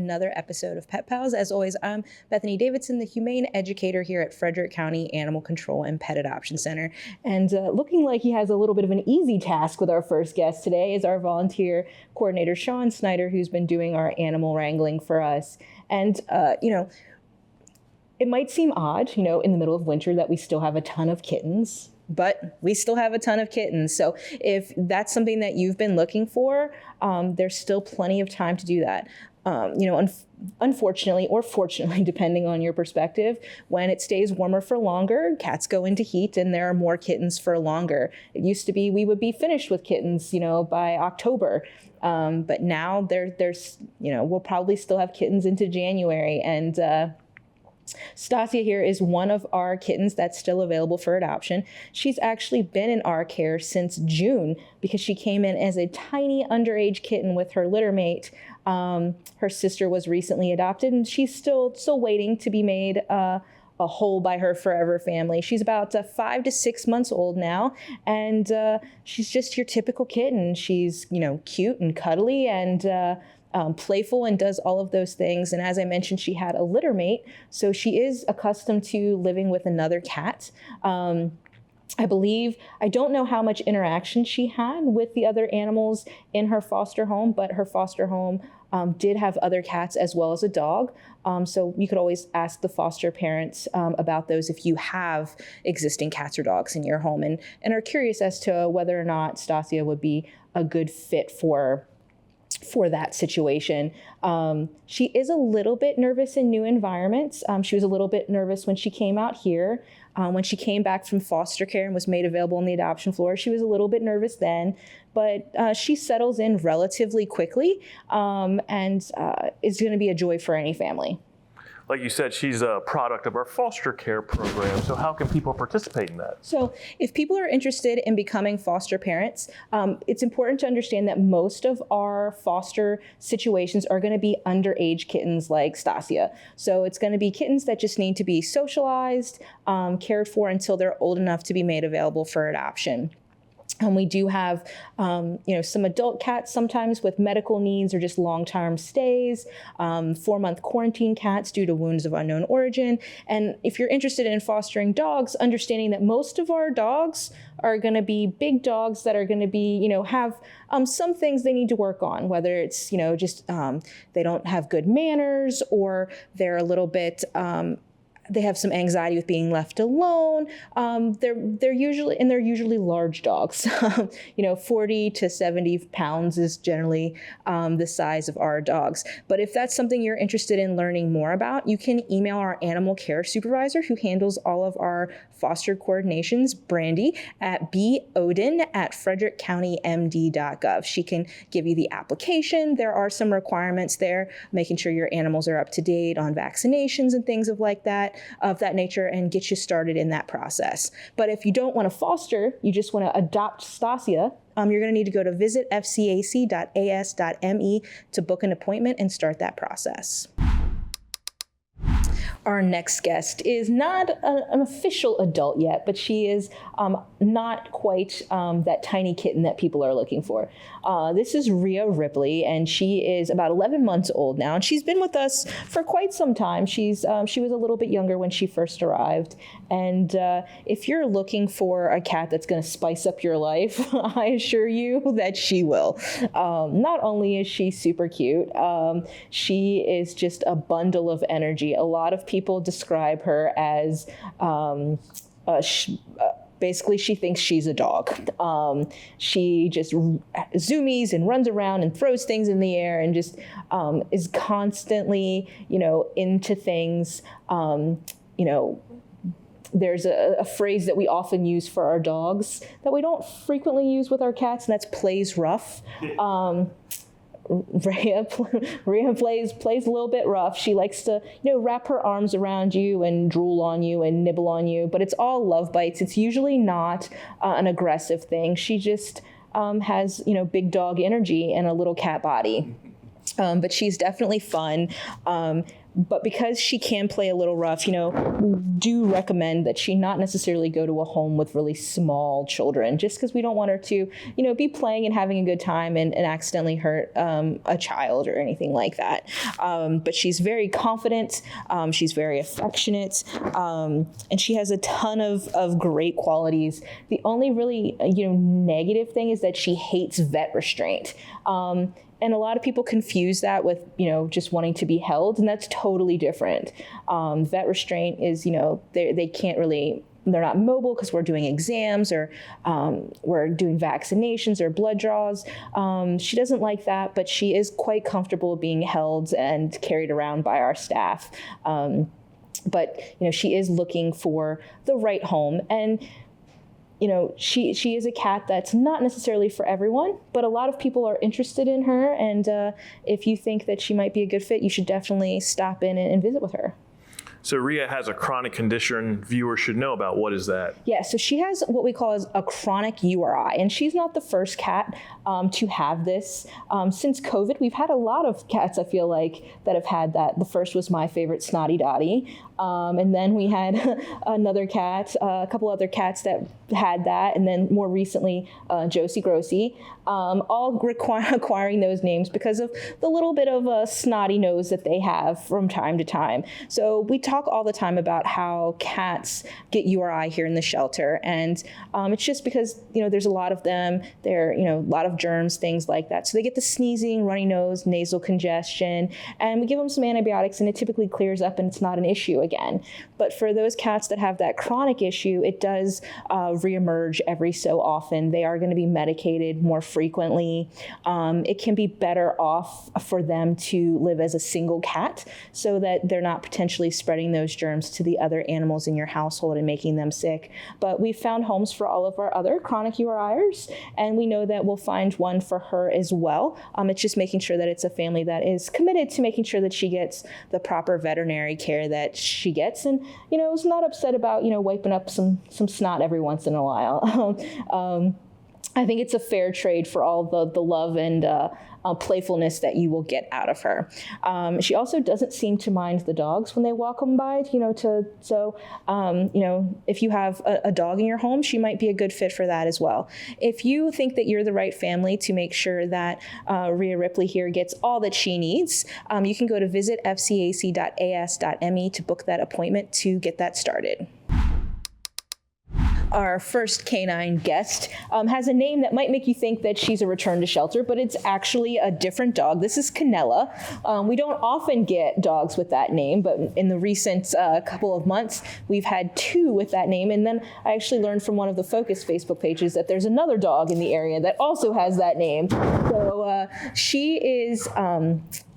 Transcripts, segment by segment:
another episode of Pet Pals. As always, I'm Bethany Davidson, the humane educator here at Frederick County Animal Control and Pet Adoption Center. And looking like he has a little bit of an easy task with our first guest today is our volunteer coordinator, Sean Snyder, who's been doing our animal wrangling for us. And, it might seem odd, in the middle of winter that we still have a ton of kittens, but we still have a ton of kittens. So if that's something that you've been looking for, there's still plenty of time to do that. Unfortunately or fortunately, depending on your perspective, when it stays warmer for longer, cats go into heat and there are more kittens for longer. It used to be we would be finished with kittens, by October. But now there's we'll probably still have kittens into January. And Stasia here is one of our kittens that's still available for adoption. She's actually been in our care since June because she came in as a tiny underage kitten with her litter mate. Her sister was recently adopted and she's still waiting to be made a whole by her forever family. She's about 5 to 6 months old now, and she's just your typical kitten. She's, cute and cuddly and playful and does all of those things. And as I mentioned, she had a litter mate, so she is accustomed to living with another cat. I don't know how much interaction she had with the other animals in her foster home, but her foster home did have other cats as well as a dog. So you could always ask the foster parents about those if you have existing cats or dogs in your home and are curious as to whether or not Stasia would be a good fit for that situation. She is a little bit nervous in new environments. She was a little bit nervous when she came out here. When she came back from foster care and was made available on the adoption floor, she was a little bit nervous then, but she settles in relatively quickly and is going to be a joy for any family. Like you said, she's a product of our foster care program. So how can people participate in that? So if people are interested in becoming foster parents, it's important to understand that most of our foster situations are going to be underage kittens like Stasia. So it's going to be kittens that just need to be socialized, cared for until they're old enough to be made available for adoption. And we do have, some adult cats sometimes with medical needs or just long-term stays, 4-month quarantine cats due to wounds of unknown origin. And if you're interested in fostering dogs, understanding that most of our dogs are going to be big dogs that are going to be, have some things they need to work on, whether it's, just they don't have good manners or they're a little bit they have some anxiety with being left alone. They're usually large dogs. 40 to 70 pounds is generally the size of our dogs. But if that's something you're interested in learning more about, you can email our animal care supervisor who handles all of our foster coordinations, Brandy, at bodin@frederickcountymd.gov. She can give you the application. There are some requirements there, making sure your animals are up to date on vaccinations and things of that nature, and get you started in that process. But if you don't want to foster, you just want to adopt Stasia, you're going to need to go to visit fcac.as.me to book an appointment and start that process. Our next guest is not an official adult yet, but she is not quite that tiny kitten that people are looking for. This is Rhea Ripley, and she is about 11 months old now, and she's been with us for quite some time. She was a little bit younger when she first arrived, and if you're looking for a cat that's going to spice up your life, I assure you that she will. Not only is she super cute, she is just a bundle of energy. A lot of people describe her as basically she thinks she's a dog. She just zoomies and runs around and throws things in the air and just is constantly, into things. There's a phrase that we often use for our dogs that we don't frequently use with our cats, and that's plays rough. Rhea plays a little bit rough. She likes to, wrap her arms around you and drool on you and nibble on you, but it's all love bites. It's usually not an aggressive thing. She just has, big dog energy and a little cat body. But she's definitely fun. But because she can play a little rough, we do recommend that she not necessarily go to a home with really small children, just because we don't want her to, be playing and having a good time and accidentally hurt a child or anything like that. But she's very confident. She's very affectionate. And she has a ton of great qualities. The only really, negative thing is that she hates vet restraint. And a lot of people confuse that with, just wanting to be held, and that's totally different. Vet restraint is, they can't really, they're not mobile because we're doing exams or we're doing vaccinations or blood draws. She doesn't like that, but she is quite comfortable being held and carried around by our staff. But, she is looking for the right home. And she is a cat that's not necessarily for everyone, but a lot of people are interested in her. And if you think that she might be a good fit, you should definitely stop in and visit with her. So Rhea has a chronic condition viewers should know about. What is that? Yeah, so she has what we call as a chronic URI, and she's not the first cat to have this. Since COVID, we've had a lot of cats, I feel like, that have had that. The first was my favorite, Snotty Dottie. And then we had another cat, a couple other cats that had that, and then more recently, Josie Grossi, all acquiring those names because of the little bit of a snotty nose that they have from time to time. So we talk all the time about how cats get URI here in the shelter, and it's just because, there's a lot of them. There, a lot of germs, things like that. So they get the sneezing, runny nose, nasal congestion, and we give them some antibiotics, and it typically clears up, and it's not an issue again. But for those cats that have that chronic issue, it does reemerge every so often. They are going to be medicated more frequently. It can be better off for them to live as a single cat so that they're not potentially spreading those germs to the other animals in your household and making them sick. But we've found homes for all of our other chronic URIers, and we know that we'll find one for her as well. It's just making sure that it's a family that is committed to making sure that she gets the proper veterinary care that she gets, and is not upset about wiping up some snot every once in a while. I think it's a fair trade for all the love and playfulness that you will get out of her. She also doesn't seem to mind the dogs when they walk them by, if you have a dog in your home, she might be a good fit for that as well. If you think that you're the right family to make sure that Rhea Ripley here gets all that she needs, you can go to visit fcac.as.me to book that appointment to get that started. Our first canine guest has a name that might make you think that she's a return to shelter, but it's actually a different dog. This is Canella. We don't often get dogs with that name, but in the recent couple of months, we've had 2 with that name. And then I actually learned from one of the Focus Facebook pages that there's another dog in the area that also has that name. So she is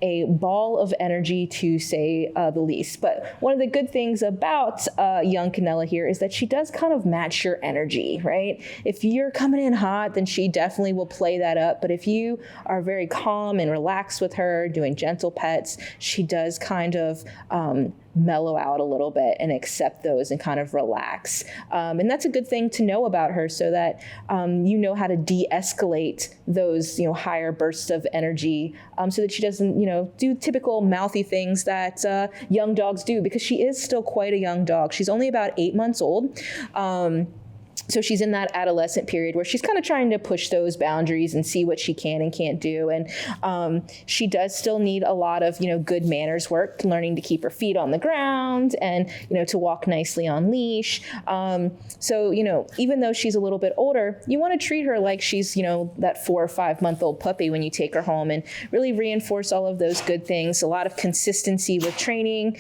a ball of energy, to say the least. But one of the good things about young Canella here is that she does kind of match your energy, right? If you're coming in hot, then she definitely will play that up. But if you are very calm and relaxed with her, doing gentle pets, she does kind of mellow out a little bit and accept those and kind of relax. And that's a good thing to know about her, so that you know how to de-escalate those higher bursts of energy, so that she doesn't do typical mouthy things that young dogs do, because she is still quite a young dog. She's only about 8 months old. So she's in that adolescent period where she's kind of trying to push those boundaries and see what she can and can't do. And she does still need a lot of, good manners work, learning to keep her feet on the ground and, to walk nicely on leash. So, even though she's a little bit older, you want to treat her like she's, that 4 or 5 month old puppy when you take her home, and really reinforce all of those good things. A lot of consistency with training,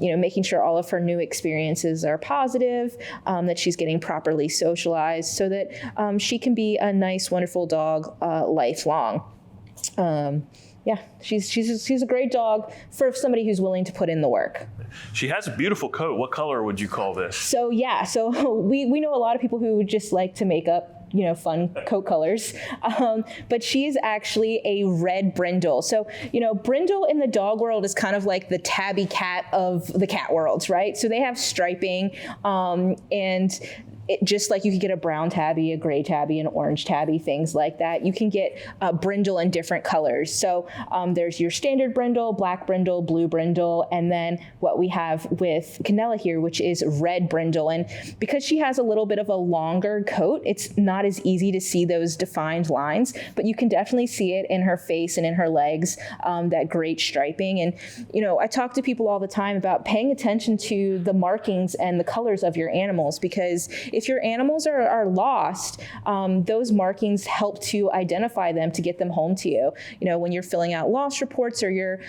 making sure all of her new experiences are positive, that she's getting properly socialized, so that she can be a nice, wonderful dog lifelong. She's a great dog for somebody who's willing to put in the work. She has a beautiful coat. What color would you call this? So we know a lot of people who just like to make up fun coat colors. But she is actually a red brindle. So, brindle in the dog world is kind of like the tabby cat of the cat world, right? So they have striping, and just like you could get a brown tabby, a gray tabby, an orange tabby, things like that, you can get brindle in different colors. So there's your standard brindle, black brindle, blue brindle, and then what we have with Canella here, which is red brindle. And because she has a little bit of a longer coat, it's not as easy to see those defined lines, but you can definitely see it in her face and in her legs, that great striping. And, I talk to people all the time about paying attention to the markings and the colors of your animals, because if your animals are lost, those markings help to identify them, to get them home to you. When you're filling out loss reports, or you're,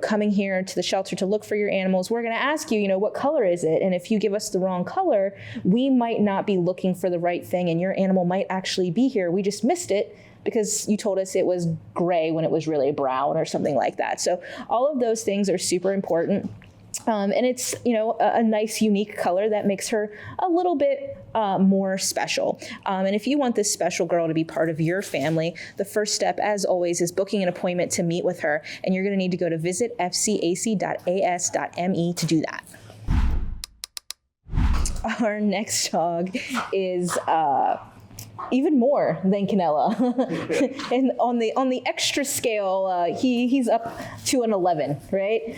coming here to the shelter to look for your animals, we're going to ask you, what color is it? And if you give us the wrong color, we might not be looking for the right thing, and your animal might actually be here. We just missed it because you told us it was gray when it was really brown or something like that. So all of those things are super important. And it's, a nice, unique color that makes her a little bit more special. And if you want this special girl to be part of your family, the first step, as always, is booking an appointment to meet with her. And you're going to need to go to visit fcac.as.me to do that. Our next dog is even more than Canella. And on the extra scale, he's up to an 11, right?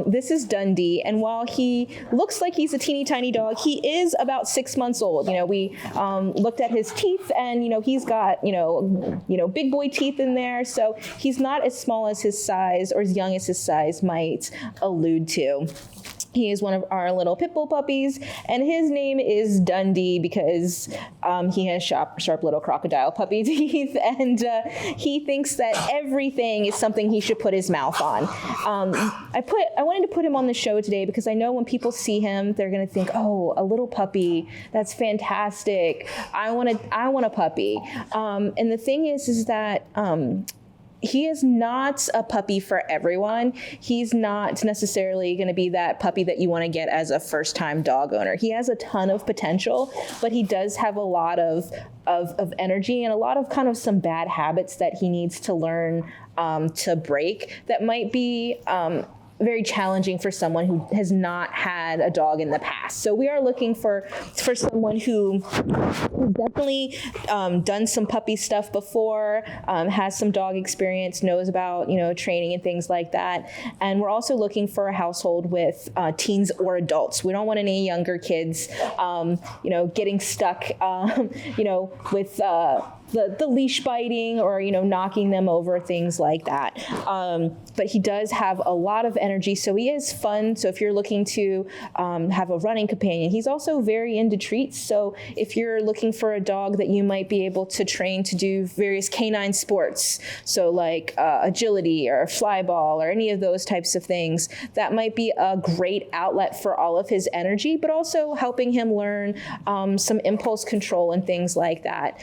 This is Dundee, and while he looks like he's a teeny tiny dog, he is about 6 months old. We looked at his teeth, and he's got big boy teeth in there, so he's not as small as his size, or as young as his size might allude to. He is one of our little pit bull puppies, and his name is Dundee because he has sharp little crocodile puppy teeth, and he thinks that everything is something he should put his mouth on. I wanted to put him on the show today because I know when people see him, they're going to think, oh, a little puppy, that's fantastic. I want a puppy. And the thing is that he is not a puppy for everyone. He's not necessarily going to be that puppy that you want to get as a first-time dog owner. He has a ton of potential, but he does have a lot of energy and a lot of kind of some bad habits that he needs to learn to break that might be very challenging for someone who has not had a dog in the past. So we are looking for someone who has definitely done some puppy stuff before, has some dog experience, knows about training and things like that. And we're also looking for a household with teens or adults. We don't want any younger kids, getting stuck, with the leash biting or knocking them over, things like that. But he does have a lot of energy, so he is fun. So if you're looking to have a running companion, he's also very into treats. So if you're looking for a dog that you might be able to train to do various canine sports, so like agility or fly ball or any of those types of things, that might be a great outlet for all of his energy, but also helping him learn some impulse control and things like that.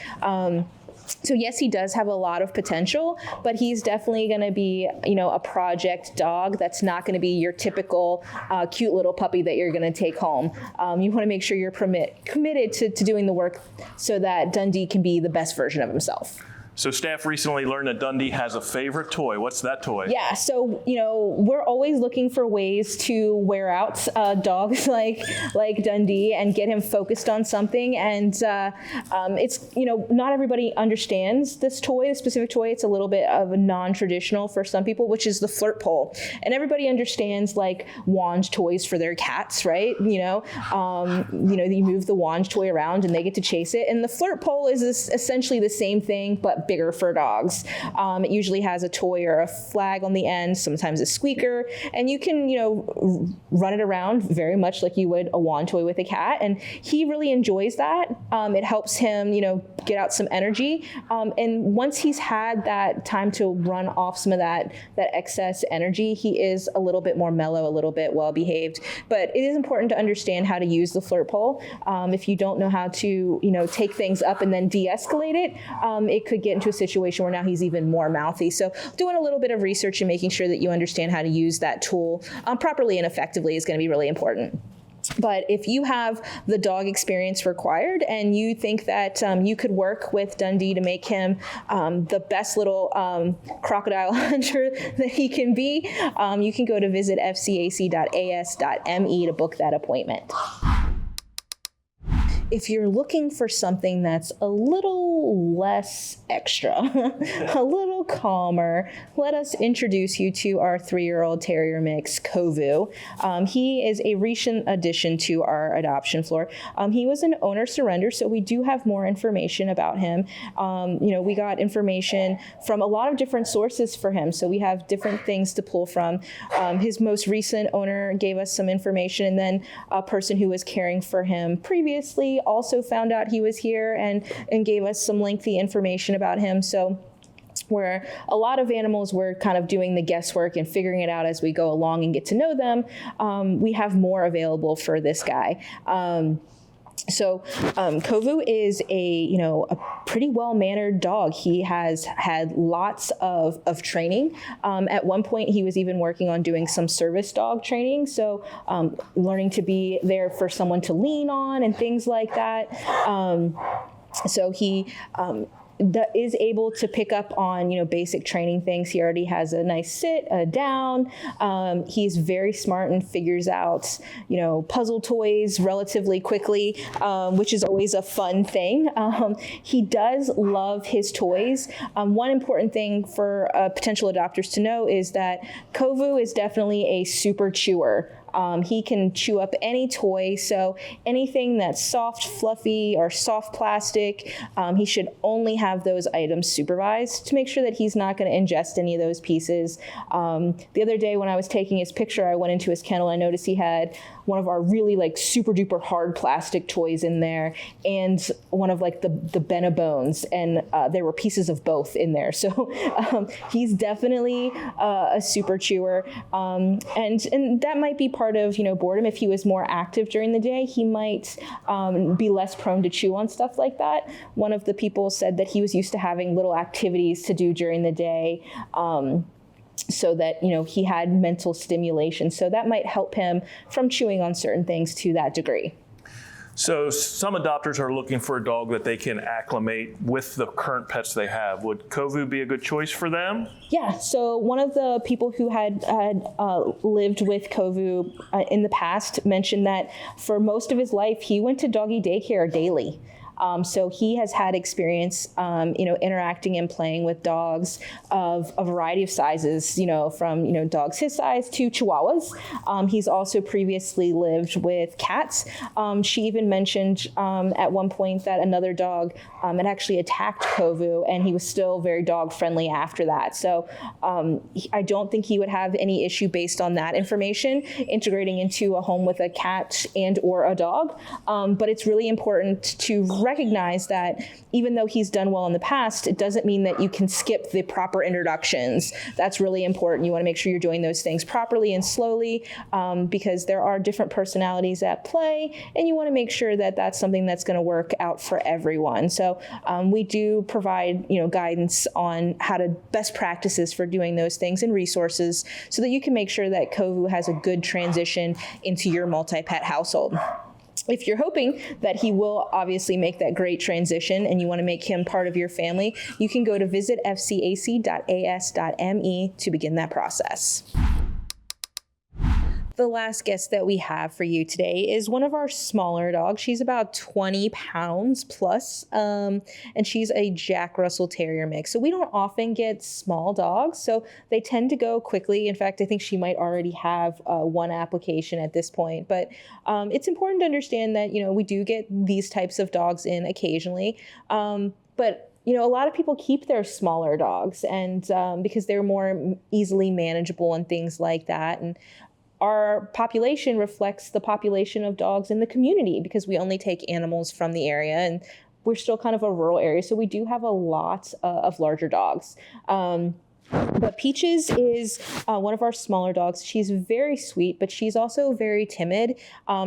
So yes, he does have a lot of potential, but he's definitely going to be, a project dog that's not going to be your typical cute little puppy that you're going to take home. You want to make sure you're committed to doing the work so that Dundee can be the best version of himself. So staff recently learned that Dundee has a favorite toy. What's that toy? Yeah, so, we're always looking for ways to wear out dogs like Dundee and get him focused on something. And it's, not everybody understands this specific toy. It's a little bit of a non-traditional for some people, which is the flirt pole. And everybody understands like wand toys for their cats, right? You move the wand toy around and they get to chase it. And the flirt pole is essentially the same thing, but bigger for dogs. It usually has a toy or a flag on the end, sometimes a squeaker, and you can, run it around very much like you would a wand toy with a cat. And he really enjoys that. It helps him, get out some energy. And once he's had that time to run off some of that excess energy, he is a little bit more mellow, a little bit well behaved. But it is important to understand how to use the flirt pole. If you don't know how to, take things up and then de-escalate it, it could get into a situation where now he's even more mouthy. So doing a little bit of research and making sure that you understand how to use that tool properly and effectively is going to be really important. But if you have the dog experience required and you think that you could work with Dundee to make him the best little crocodile hunter that he can be, you can go to visit fcac.as.me to book that appointment. if you're looking for something that's a little less extra, a little calmer, let us introduce you to our 3-year-old terrier mix, Kovu. He is a recent addition to our adoption floor. He was an owner surrender, so we do have more information about him. We got information from a lot of different sources for him, so we have different things to pull from. His most recent owner gave us some information, and then a person who was caring for him previously also found out he was here and gave us some lengthy information about him. So where a lot of animals we're kind of doing the guesswork and figuring it out as we go along and get to know them, we have more available for this guy. So Kovu is a pretty well-mannered dog. He has had lots of training. At one point, he was even working on doing some service dog training. So learning to be there for someone to lean on and things like that. So he is able to pick up on, basic training things. He already has a nice sit, a down. He's very smart and figures out, puzzle toys relatively quickly, which is always a fun thing. He does love his toys. One important thing for potential adopters to know is that Kovu is definitely a super chewer. He can chew up any toy, so anything that's soft, fluffy, or soft plastic, he should only have those items supervised to make sure that he's not going to ingest any of those pieces. The other day when I was taking his picture, I went into his kennel. I noticed he had one of our really super duper hard plastic toys in there, and one of the Benabones, and there were pieces of both in there. So he's definitely a super chewer, and that might be part of boredom. If he was more active during the day, he might be less prone to chew on stuff like that. One of the people said that he was used to having little activities to do during the day. So that, he had mental stimulation. So that might help him from chewing on certain things to that degree. So some adopters are looking for a dog that they can acclimate with the current pets they have. Would Kovu be a good choice for them? Yeah. So one of the people who had lived with Kovu in the past mentioned that for most of his life, he went to doggy daycare daily. So he has had experience, interacting and playing with dogs of a variety of sizes, from, dogs his size to Chihuahuas. He's also previously lived with cats. She even mentioned at one point that another dog had actually attacked Kovu, and he was still very dog friendly after that. So I don't think he would have any issue based on that information integrating into a home with a cat and or a dog. But it's really important to recognize that even though he's done well in the past, it doesn't mean that you can skip the proper introductions. That's really important. You want to make sure you're doing those things properly and slowly, because there are different personalities at play, and you want to make sure that that's something that's going to work out for everyone. So we do provide, guidance on how to best practices for doing those things and resources so that you can make sure that Kovu has a good transition into your multi-pet household. If you're hoping that he will obviously make that great transition and you want to make him part of your family, you can go to visit fcac.as.me to begin that process. The last guest that we have for you today is one of our smaller dogs. She's about 20 pounds plus, and she's a Jack Russell Terrier mix. So we don't often get small dogs, so they tend to go quickly. In fact, I think she might already have one application at this point. But it's important to understand that, we do get these types of dogs in occasionally. But a lot of people keep their smaller dogs and because they're more easily manageable and things like that. And our population reflects the population of dogs in the community because we only take animals from the area, and we're still kind of a rural area. So we do have a lot of larger dogs. But Peaches is one of our smaller dogs. She's very sweet, but she's also very timid.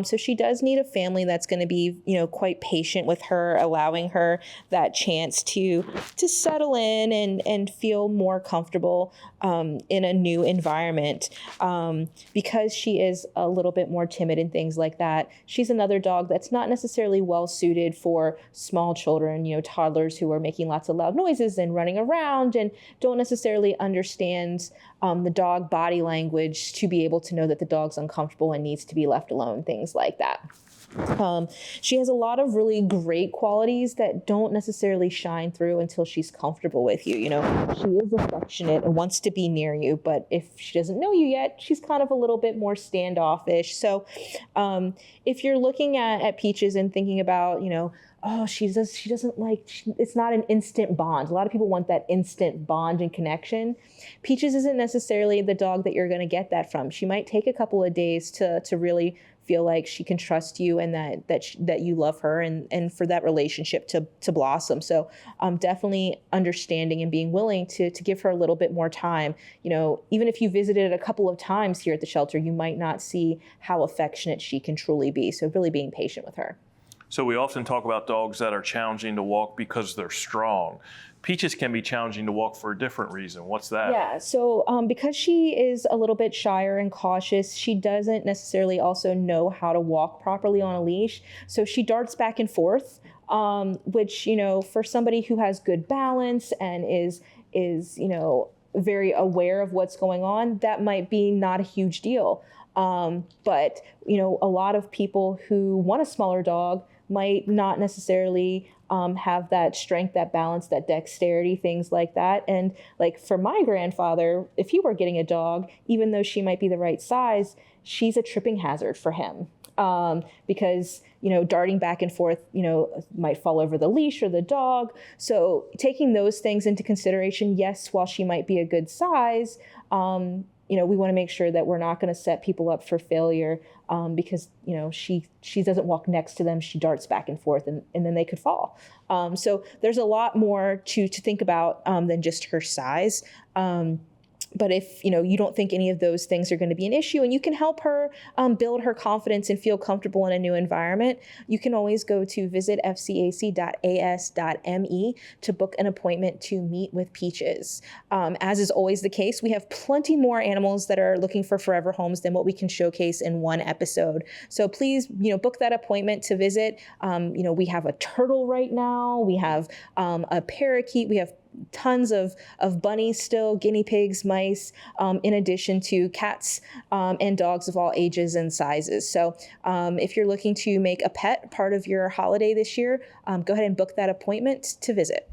So she does need a family that's going to be, quite patient with her, allowing her that chance to settle in and feel more comfortable in a new environment. Because she is a little bit more timid and things like that, she's another dog that's not necessarily well suited for small children, toddlers who are making lots of loud noises and running around and don't necessarily understand the dog body language to be able to know that the dog's uncomfortable and needs to be left alone, things like that. She has a lot of really great qualities that don't necessarily shine through until she's comfortable with you. You know, she is affectionate and wants to be near you, but if she doesn't know you yet, she's kind of a little bit more standoffish. So if you're looking at Peaches and thinking about, you know, oh, she doesn't like, it's not an instant bond. A lot of people want that instant bond and connection. Peaches isn't necessarily the dog that you're going to get that from. She might take a couple of days to really feel like she can trust you and that you love her and for that relationship to blossom. So definitely understanding and being willing to give her a little bit more time. You know, even if you visited a couple of times here at the shelter, you might not see how affectionate she can truly be. So really being patient with her. So we often talk about dogs that are challenging to walk because they're strong. Peaches can be challenging to walk for a different reason. What's that? Yeah, so because she is a little bit shyer and cautious, she doesn't necessarily also know how to walk properly on a leash. So she darts back and forth, which, you know, for somebody who has good balance and is you know, very aware of what's going on, that might be not a huge deal. But, you know, a lot of people who want a smaller dog might not necessarily have that strength, that balance, that dexterity, things like that. And like for my grandfather, if he were getting a dog, even though she might be the right size, she's a tripping hazard for him. Because, you know, darting back and forth, you know, might fall over the leash or the dog. So taking those things into consideration, yes, while she might be a good size, you know, we want to make sure that we're not going to set people up for failure because, you know, she doesn't walk next to them. She darts back and forth and then they could fall. So there's a lot more to think about than just her size. But if, you know, you don't think any of those things are going to be an issue and you can help her build her confidence and feel comfortable in a new environment, you can always go to visit fcac.as.me to book an appointment to meet with Peaches. As is always the case, we have plenty more animals that are looking for forever homes than what we can showcase in one episode. So please, you know, book that appointment to visit. You know, we have a turtle right now. We have a parakeet. We have tons of bunnies still, guinea pigs, mice, in addition to cats and dogs of all ages and sizes. So if you're looking to make a pet part of your holiday this year, go ahead and book that appointment to visit.